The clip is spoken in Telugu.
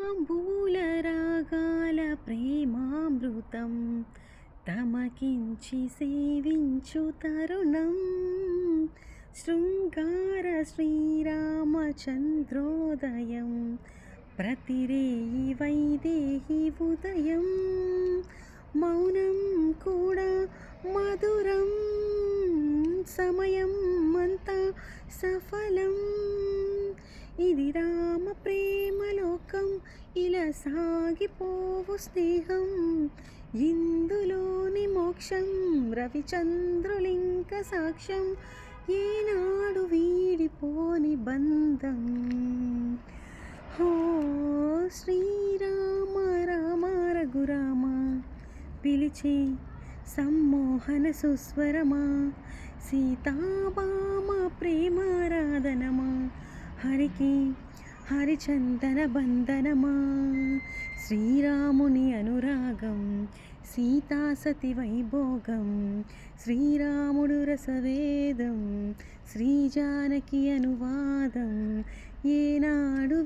తాంబూల రాగాల ప్రేమామృతం తమకించి సేవించు తరుణం శృంగార శ్రీరామచంద్రోదయం ప్రతిరేయి వైదేహి ఉదయం మౌనం కూడా మధురం సమయం అంతా సఫలం ఇది రామ ప్రేమలోకం ఇలా సాగిపోవు స్నేహం ఇందులోని మోక్షం రవిచంద్రులింక సాక్ష్యం ఏనాడు వీడిపోని బంధం హో శ్రీరామ రామ రఘురామ పిలిచే సమ్మోహన సుస్వరమా సీతాభామ ప్రేమారాధనమా హరికి హరిచందన బంధనమా శ్రీరాముని అనురాగం సీతాసతి వైభోగం శ్రీరాముడు రసవేదం శ్రీజానకి అనువాదం ఏనాడు